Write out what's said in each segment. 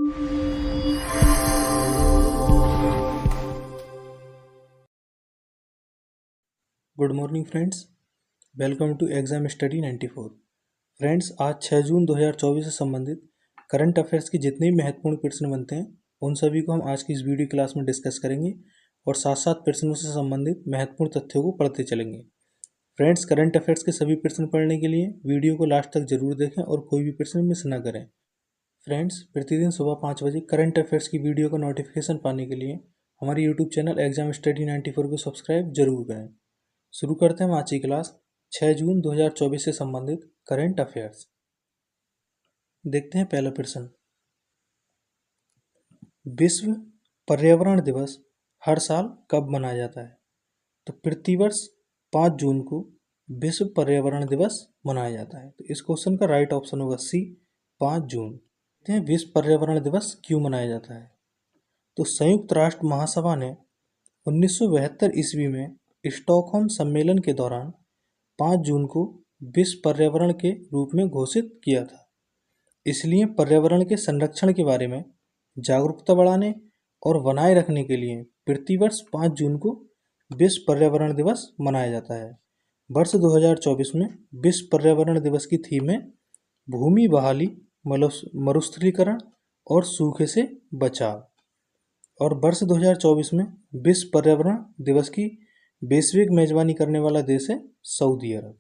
Good morning friends, welcome to exam study 94। Friends, आज 6 जून 2024 से संबंधित करंट अफेयर्स के जितने भी महत्वपूर्ण प्रश्न बनते हैं उन सभी को हम आज की इस वीडियो क्लास में डिस्कस करेंगे और साथ साथ प्रश्नों से संबंधित महत्वपूर्ण तथ्यों को पढ़ते चलेंगे। फ्रेंड्स, करंट अफेयर्स के सभी प्रश्न पढ़ने के लिए वीडियो को लास्ट तक जरूर देखें और कोई भी प्रश्न मिस न करें। फ्रेंड्स, प्रतिदिन सुबह 5 बजे करंट अफेयर्स की वीडियो का नोटिफिकेशन पाने के लिए हमारे यूट्यूब चैनल एग्जाम स्टडी 94 को सब्सक्राइब जरूर करें। शुरू करते हैं आज की क्लास 6 जून 2024 से संबंधित करंट अफेयर्स। देखते हैं पहला प्रश्न। विश्व पर्यावरण दिवस हर साल कब मनाया जाता है? तो प्रतिवर्ष 5 जून को विश्व पर्यावरण दिवस मनाया जाता है। तो इस क्वेश्चन का राइट ऑप्शन होगा सी, 5 जून। देखते हैं विश्व पर्यावरण दिवस क्यों मनाया जाता है। तो संयुक्त राष्ट्र महासभा ने 1972 ईस्वी में स्टॉकहोम सम्मेलन के दौरान 5 जून को विश्व पर्यावरण के रूप में घोषित किया था। इसलिए पर्यावरण के संरक्षण के बारे में जागरूकता बढ़ाने और बनाए रखने के लिए प्रतिवर्ष 5 जून को विश्व पर्यावरण दिवस मनाया जाता है। वर्ष 2024 में विश्व पर्यावरण दिवस की थीम है भूमि बहाली, मरुस्थलीकरण और सूखे से बचाव। और वर्ष 2024 में विश्व पर्यावरण दिवस की वैश्विक मेजबानी करने वाला देश है सऊदी अरब।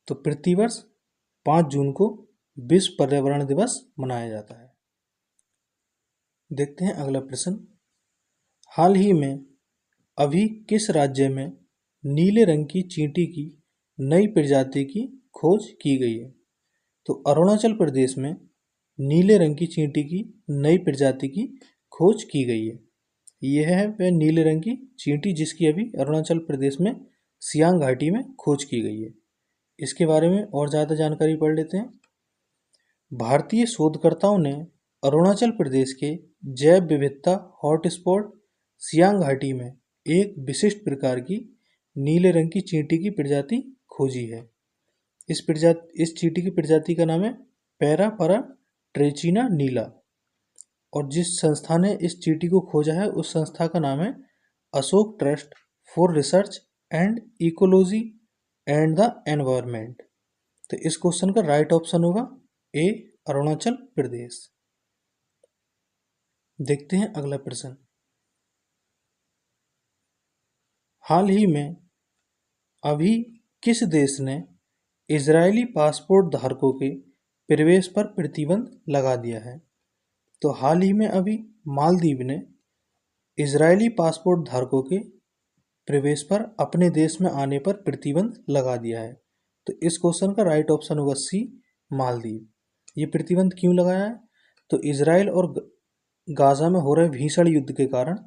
तो प्रतिवर्ष 5 जून को विश्व पर्यावरण दिवस मनाया जाता है। देखते हैं अगला प्रश्न। हाल ही में अभी किस राज्य में नीले रंग की चींटी की नई प्रजाति की खोज की गई है? तो अरुणाचल प्रदेश में नीले रंग की चींटी की नई प्रजाति की खोज की गई है। यह है वह नीले रंग की चींटी जिसकी अभी अरुणाचल प्रदेश में सियांग घाटी में खोज की गई है। इसके बारे में और ज़्यादा जानकारी पढ़ लेते हैं। भारतीय शोधकर्ताओं ने अरुणाचल प्रदेश के जैव विविधता हॉटस्पॉट सियांग घाटी में एक विशिष्ट प्रकार की नीले रंग की चींटी की प्रजाति खोजी है। इस चींटी की प्रजाति का नाम है पैरापरा ट्रेचिना नीला। और जिस संस्था ने इस चींटी को खोजा है उस संस्था का नाम है Ashok trust for research and ecology and the environment. तो इस क्वेश्चन का राइट ऑप्शन होगा ए, अरुणाचल प्रदेश। देखते हैं अगला प्रश्न। हाल ही में अभी किस देश ने इजरायली पासपोर्ट धारकों के प्रवेश पर प्रतिबंध लगा दिया है? तो हाल ही में अभी मालदीव ने इजरायली पासपोर्ट धारकों के प्रवेश पर अपने देश में आने पर प्रतिबंध लगा दिया है। तो इस क्वेश्चन का राइट ऑप्शन होगा सी, मालदीव। ये प्रतिबंध क्यों लगाया है? तो इजराइल और गाजा में हो रहे भीषण युद्ध के कारण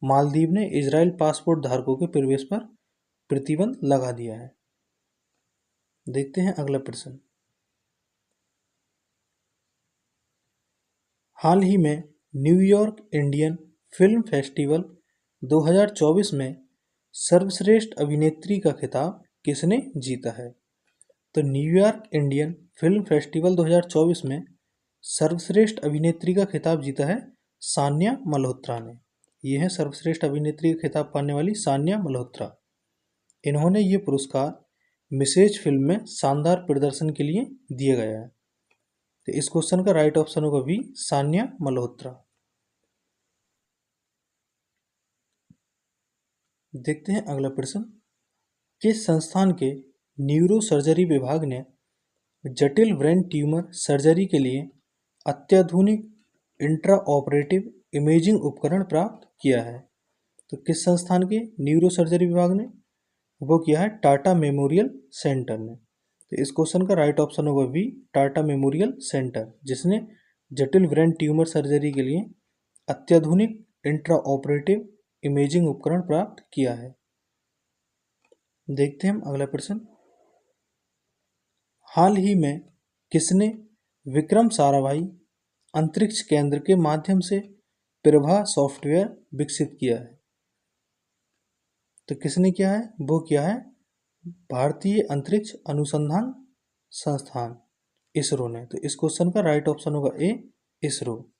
मालदीव ने इजराइल पासपोर्ट धारकों के प्रवेश पर प्रतिबंध लगा दिया है। देखते हैं अगला प्रश्न। हाल ही में न्यूयॉर्क इंडियन फिल्म फेस्टिवल 2024 में सर्वश्रेष्ठ अभिनेत्री का खिताब किसने जीता है? तो न्यूयॉर्क इंडियन फिल्म फेस्टिवल 2024 में सर्वश्रेष्ठ अभिनेत्री का खिताब जीता है सान्या मल्होत्रा ने। यह है सर्वश्रेष्ठ अभिनेत्री का खिताब पाने वाली सान्या मल्होत्रा। इन्होंने ये पुरस्कार मिसेज फिल्म में शानदार प्रदर्शन के लिए दिया गया है। तो इस क्वेश्चन का राइट ऑप्शन होगा बी, सान्या मल्होत्रा। देखते हैं अगला प्रश्न। किस संस्थान के न्यूरो सर्जरी विभाग ने जटिल ब्रेन ट्यूमर सर्जरी के लिए अत्याधुनिक इंट्रा ऑपरेटिव इमेजिंग उपकरण प्राप्त किया है? तो किस संस्थान के न्यूरो सर्जरी विभाग ने वो किया है? टाटा मेमोरियल सेंटर ने। तो इस क्वेश्चन का राइट ऑप्शन होगा बी, टाटा मेमोरियल सेंटर, जिसने जटिल ब्रेन ट्यूमर सर्जरी के लिए अत्याधुनिक इंट्रा ऑपरेटिव इमेजिंग उपकरण प्राप्त किया है। देखते हैं हम अगला प्रश्न। हाल ही में किसने विक्रम साराभाई अंतरिक्ष केंद्र के माध्यम से प्रभा सॉफ्टवेयर विकसित किया है? तो किसने किया है? वो किया है भारतीय अंतरिक्ष अनुसंधान संस्थान इसरो ने। तो इस क्वेश्चन का राइट ऑप्शन होगा ए, इसरो।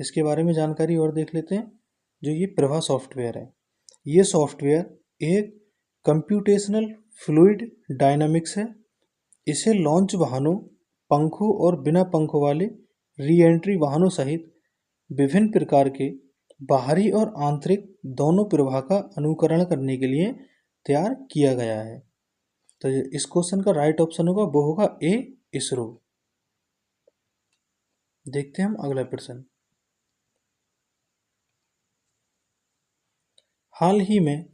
इसके बारे में जानकारी और देख लेते हैं। जो ये प्रभा सॉफ्टवेयर है, ये सॉफ्टवेयर एक कंप्यूटेशनल फ्लूइड डायनामिक्स है। इसे लॉन्च वाहनों, पंखों और बिना पंखों वाले री एंट्री वाहनों सहित विभिन्न प्रकार के बाहरी और आंतरिक दोनों प्रवाह का अनुकरण करने के लिए तैयार किया गया है। तो इस क्वेश्चन का राइट ऑप्शन होगा, वो होगा ए, इसरो। देखते हैं हम अगला प्रश्न। हाल ही में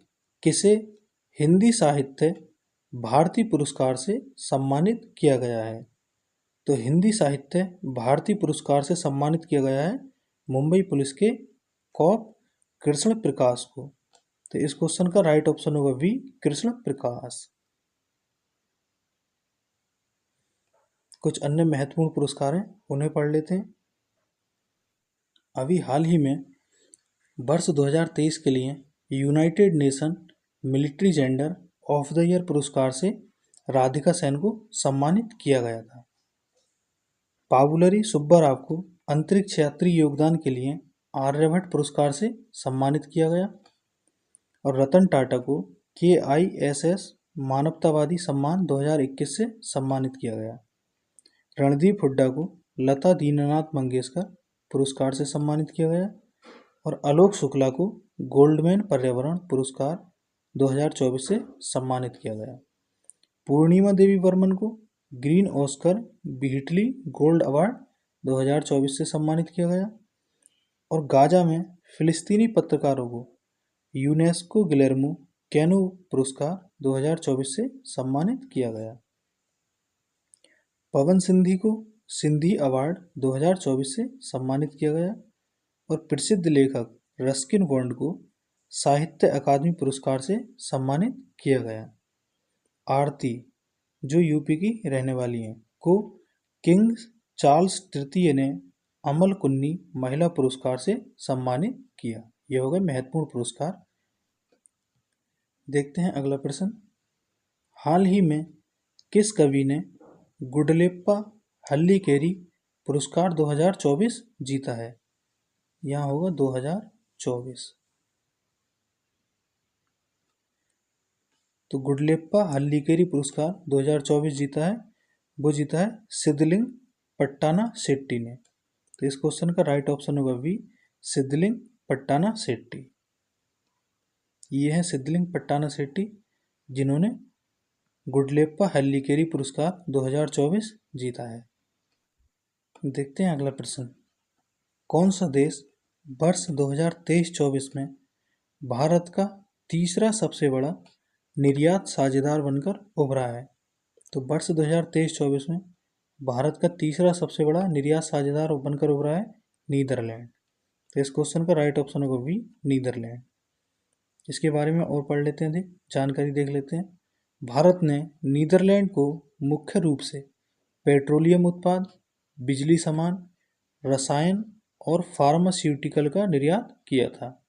किसे हिंदी साहित्य भारती पुरस्कार से सम्मानित किया गया है? तो हिंदी साहित्य भारती पुरस्कार से सम्मानित किया गया है मुंबई पुलिस के कॉप कृष्ण प्रकाश को। तो इस क्वेश्चन का राइट ऑप्शन होगा वी, कृष्ण प्रकाश। कुछ अन्य महत्वपूर्ण पुरस्कार हैं, उन्हें पढ़ लेते हैं। अभी हाल ही में वर्ष 2023 के लिए United nation military gender of the year पुरस्कार से राधिका सेन को सम्मानित किया गया था। पाबुलरी सुब्बाराव को अंतरिक्ष यात्री योगदान के लिए आर्यभट्ट पुरस्कार से सम्मानित किया गया। और रतन टाटा को KISS मानवतावादी सम्मान 2021 से सम्मानित किया गया। रणदीप हुड्डा को लता दीननाथ मंगेशकर पुरस्कार से सम्मानित किया गया। और आलोक शुक्ला को गोल्डमैन पर्यावरण पुरस्कार 2024 से सम्मानित किया गया। पूर्णिमा देवी वर्मन को ग्रीन ऑस्कर बीटली गोल्ड अवार्ड 2024 से सम्मानित किया गया। और गाजा में फिलिस्तीनी पत्रकारों को यूनेस्को गिलेर्मो कैनो पुरस्कार 2024 से सम्मानित किया गया। पवन सिंधी को सिंधी अवार्ड 2024 से सम्मानित किया गया। और प्रसिद्ध लेखक रस्किन बॉन्ड को साहित्य अकादमी पुरस्कार से सम्मानित किया गया। आरती, जो यूपी की रहने वाली हैं, को किंग चार्ल्स तृतीय ने अमल कुन्नी महिला पुरस्कार से सम्मानित किया। यह हो गए महत्वपूर्ण पुरस्कार। देखते हैं अगला प्रश्न। हाल ही में किस कवि ने गुडलेप्पा हल्लीकेरी पुरस्कार 2024 जीता है? यहाँ होगा 2024। तो गुडलेप्पा हल्लीकेरी पुरस्कार 2024 जीता है, वो जीता है सिद्धलिंग पट्टाना शेट्टी ने। तो इस क्वेश्चन का राइट ऑप्शन होगा वी, सिद्धलिंग पट्टाना शेट्टी। ये है सिद्धलिंग पट्टाना शेट्टी, जिन्होंने गुडलेप्पा हल्लीकेरी पुरस्कार 2024 जीता है। देखते हैं अगला प्रश्न। कौन सा देश वर्ष 2023-24 में भारत का तीसरा सबसे बड़ा निर्यात साझेदार बनकर उभरा है? तो वर्ष 2023-24 में भारत का तीसरा सबसे बड़ा निर्यात साझेदार बनकर उभरा है नीदरलैंड। तो इस क्वेश्चन का राइट ऑप्शन होगा वी, नीदरलैंड। इसके बारे में और पढ़ लेते हैं, जानकारी देख लेते हैं। भारत ने नीदरलैंड को मुख्य रूप से पेट्रोलियम उत्पाद, बिजली सामान, रसायन और फार्मास्यूटिकल का निर्यात किया था।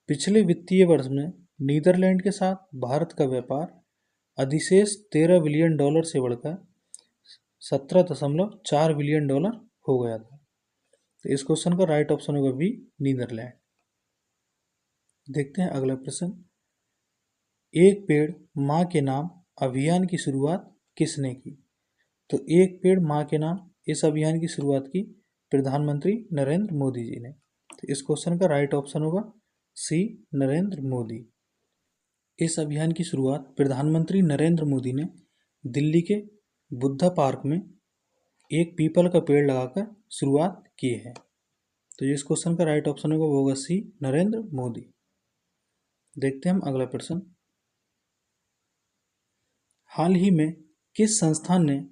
पिछले वित्तीय वर्ष में नीदरलैंड के साथ भारत का व्यापार अधिशेष $13 बिलियन से बढ़कर $17.4 बिलियन हो गया था। तो इस क्वेश्चन का राइट ऑप्शन होगा बी, नीदरलैंड। देखते हैं अगला प्रश्न। एक पेड़ माँ के नाम अभियान की शुरुआत किसने की? तो एक पेड़ माँ के नाम इस अभियान की शुरुआत की प्रधानमंत्री नरेंद्र मोदी जी ने। तो इस क्वेश्चन का राइट ऑप्शन होगा सी, नरेंद्र मोदी। इस अभियान की शुरुआत प्रधानमंत्री नरेंद्र मोदी ने दिल्ली के बुद्धा पार्क में एक पीपल का पेड़ लगाकर शुरुआत की है। तो इस क्वेश्चन का राइट ऑप्शन होगा वो होगा सी, नरेंद्र मोदी। देखते हैं हम अगला प्रश्न। हाल ही में किस संस्थान ने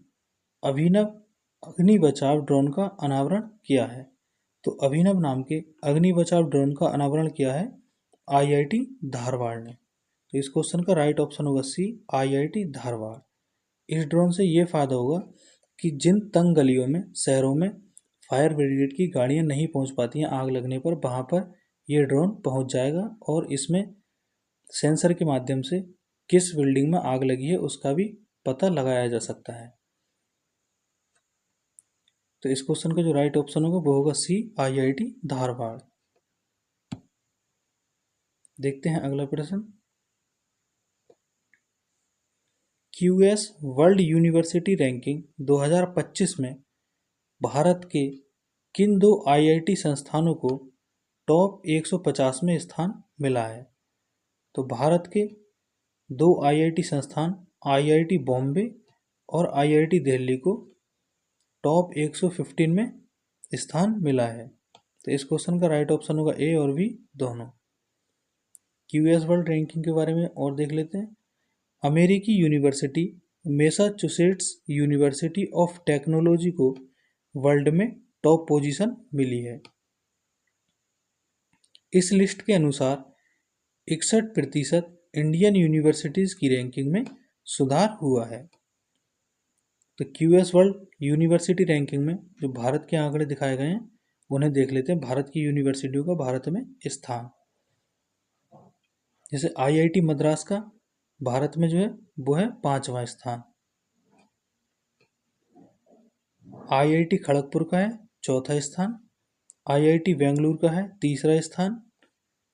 अभिनव अग्नि बचाव ड्रोन का अनावरण किया है? तो अभिनव नाम के अग्नि बचाव ड्रोन का अनावरण किया है IIT धारवाड़ ने। तो इस क्वेश्चन का राइट ऑप्शन होगा सी, IIT धारवाड़। इस ड्रोन से ये फायदा होगा कि जिन तंग गलियों में शहरों में फायर ब्रिगेड की गाड़ियां नहीं पहुंच पाती हैं आग लगने पर, वहां पर ये ड्रोन पहुंच जाएगा और इसमें सेंसर के माध्यम से किस बिल्डिंग में आग लगी है उसका भी पता लगाया जा सकता है। तो इस क्वेश्चन का जो राइट ऑप्शन होगा वो होगा सी, IIT धारवाड़। देखते हैं अगला प्रश्न। QS वर्ल्ड यूनिवर्सिटी रैंकिंग 2025 में भारत के किन दो IIT संस्थानों को टॉप 150 में स्थान मिला है? तो भारत के दो IIT संस्थान IIT बॉम्बे और IIT दिल्ली को टॉप 115 में स्थान मिला है। तो इस क्वेश्चन का राइट ऑप्शन होगा ए और बी दोनों। QS वर्ल्ड रैंकिंग के बारे में और देख लेते हैं। अमेरिकी university Massachusetts university of technology को वर्ल्ड में टॉप पोजीशन मिली है। इस लिस्ट के अनुसार 61% इंडियन यूनिवर्सिटीज की रैंकिंग में सुधार हुआ है। तो QS वर्ल्ड यूनिवर्सिटी रैंकिंग में जो भारत के आंकड़े दिखाए गए हैं उन्हें देख लेते हैं। भारत की यूनिवर्सिटियों का भारत में स्थान, जैसे IIT मद्रास का भारत में जो है वो है 5वां स्थान, IIT खड़गपुर का है 4था स्थान, IIT बेंगलुरु का है 3रा स्थान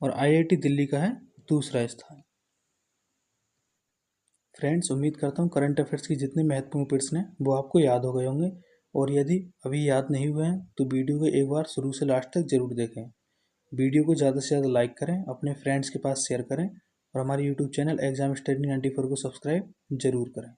और IIT दिल्ली का है 2रा स्थान। फ्रेंड्स, उम्मीद करता हूँ करंट अफेयर्स की जितने महत्वपूर्ण प्रश्न हैं वो आपको याद हो गए होंगे, और यदि अभी याद नहीं हुए हैं तो वीडियो को एक बार शुरू से लास्ट तक जरूर देखें। वीडियो को ज़्यादा से ज़्यादा लाइक करें, अपने फ्रेंड्स के पास शेयर करें और हमारे यूट्यूब चैनल एग्जाम स्टडी 94 को सब्सक्राइब जरूर करें।